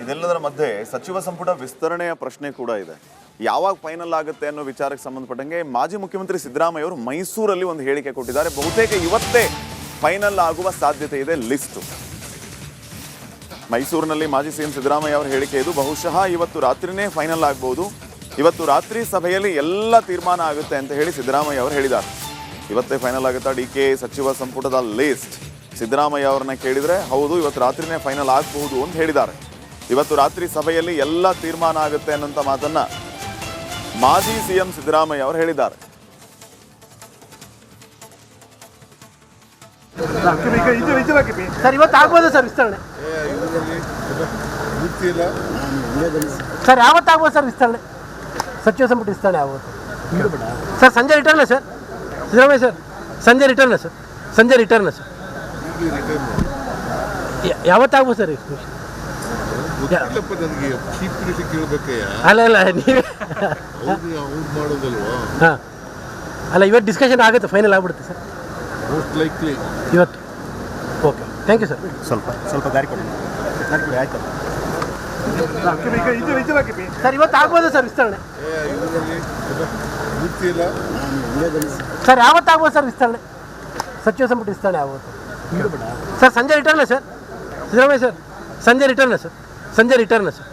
ಇದೆಲ್ಲದರ ಮಧ್ಯೆ ಸಚಿವ ಸಂಪುಟ ವಿಸ್ತರಣೆಯ ಪ್ರಶ್ನೆ ಕೂಡ ಇದೆ. ಯಾವಾಗ ಫೈನಲ್ ಆಗುತ್ತೆ ಅನ್ನೋ ವಿಚಾರಕ್ಕೆ ಸಂಬಂಧಪಟ್ಟಂಗೆ ಮಾಜಿ ಮುಖ್ಯಮಂತ್ರಿ ಸಿದ್ದರಾಮಯ್ಯ ಅವರು ಮೈಸೂರಲ್ಲಿ ಒಂದು ಹೇಳಿಕೆ ಕೊಟ್ಟಿದ್ದಾರೆ. ಬಹುತೇಕ ಇವತ್ತೇ ಫೈನಲ್ ಆಗುವ ಸಾಧ್ಯತೆ ಇದೆ ಲಿಸ್ಟ್. ಮೈಸೂರಿನಲ್ಲಿ ಮಾಜಿ ಸಿಎಂ ಸಿದ್ದರಾಮಯ್ಯ ಅವರ ಹೇಳಿಕೆ ಇದು. ಬಹುಶಃ ಇವತ್ತು ರಾತ್ರಿನೇ ಫೈನಲ್ ಆಗಬಹುದು. ಇವತ್ತು ರಾತ್ರಿ ಸಭೆಯಲ್ಲಿ ಎಲ್ಲ ತೀರ್ಮಾನ ಆಗುತ್ತೆ ಅಂತ ಹೇಳಿ ಸಿದ್ದರಾಮಯ್ಯ ಅವರು ಹೇಳಿದ್ದಾರೆ. ಇವತ್ತೇ ಫೈನಲ್ ಆಗುತ್ತಾ ಡಿಕೆ ಸಚಿವ ಸಂಪುಟದ ಲಿಸ್ಟ್? ಸಿದ್ದರಾಮಯ್ಯ ಅವರನ್ನ ಕೇಳಿದರೆ ಹೌದು, ಇವತ್ತು ರಾತ್ರಿನೇ ಫೈನಲ್ ಆಗಬಹುದು ಅಂತ ಹೇಳಿದ್ದಾರೆ. ಇವತ್ತು ರಾತ್ರಿ ಸಭೆಯಲ್ಲಿ ಎಲ್ಲ ತೀರ್ಮಾನ ಆಗುತ್ತೆ ಅನ್ನೋಂಥ ಮಾತನ್ನ ಮಾಜಿ ಸಿಎಂ ಸಿದ್ದರಾಮಯ್ಯ ಅವರು ಹೇಳಿದ್ದಾರೆ. ಸರ್ ಇವತ್ತು ಆಗ್ಬೋದು ಸರ್ ವಿಸ್ತರಣೆ? ಸರ್ ಯಾವತ್ತಾಗ್ಬೋದು ಸರ್ ವಿಸ್ತರಣೆ? ಸಚಿವ ಸಂಪುಟ ವಿಸ್ತರಣೆ ಆಗ್ಬೋದು ಸರ್? ಸಂಜೆ ರಿಟರ್ನ ಸರ್ ಸಿದ್ದರಾಮಯ್ಯ ಸರ್? ಸಂಜೆ ರಿಟರ್ನ ಸರ್? ಸಂಜೆ ರಿಟರ್ನ ಸರ್? ಯಾವತ್ತಾಗ್ಬೋದು ಸರ್? ಅಲ್ಲ ಅಲ್ಲ ನೀವೇ ಹಾಂ ಅಲ್ಲ ಇವತ್ತು ಡಿಸ್ಕಷನ್ ಆಗುತ್ತೆ, ಫೈನಲ್ ಆಗ್ಬಿಡುತ್ತೆ ಸರ್ ಇವತ್ತು. Okay, thank you sir. ಸ್ವಲ್ಪ ದಾರಿ ಕೊಡಿ ಆಯ್ತು ಸರ್ ಇವತ್ತು ಆಗ್ಬೋದು ಸರ್ ವಿಸ್ತರಣೆ? ಸರ್ ಯಾವತ್ತಾಗ್ಬೋದು ಸರ್ ವಿಸ್ತರಣೆ? ಸಚಿವ ಸಂಪುಟ ವಿಸ್ತರಣೆ ಆಗ್ಬೋದು ಸರ್? ಸಂಜೆ ರಿಟರ್ನ ಸರ್ ಸಿದ್ದರಾಮಯ್ಯ ಸರ್? ಸಂಜೆ ರಿಟರ್ನ ಸರ್? ಸಂಜೆ ರಿಟರ್ನ ಸರ್?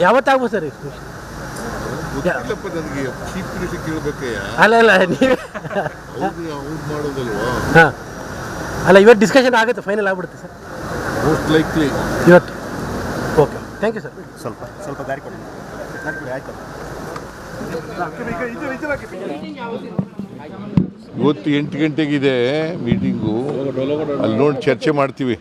ಯಾವತ್ತಾಗ್ಬೋದು ಸರ್? ಅಲ್ಲ ಅಲ್ಲ ನೀವೇ ಹಾಂ ಅಲ್ಲ ಇವತ್ತು ಡಿಸ್ಕಷನ್ ಆಗುತ್ತೆ, ಫೈನಲ್ ಆಗ್ಬಿಡುತ್ತೆ ಸರ್ ಇವತ್ತು. Okay, thank you sir. ಸ್ವಲ್ಪ ದಾರಿ ಕೊಡಿ ಆಯ್ತು ಇವತ್ತು 8 ಗಂಟೆಗಿದೆ ಮೀಟಿಂಗು, ಅಲ್ಲಿ ನೋಡಿ ಚರ್ಚೆ ಮಾಡ್ತೀವಿ.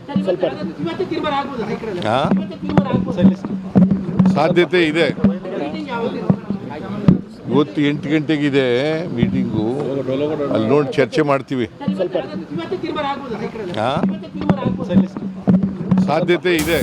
ಸಾಧ್ಯತೆ ಇದೆ. ಇವತ್ತು 8 ಗಂಟೆಗಿದೆ ಮೀಟಿಂಗು, ಅಲ್ಲಿ ನೋಡಿ ಚರ್ಚೆ ಮಾಡ್ತೀವಿ. ಸಾಧ್ಯತೆ ಇದೆ.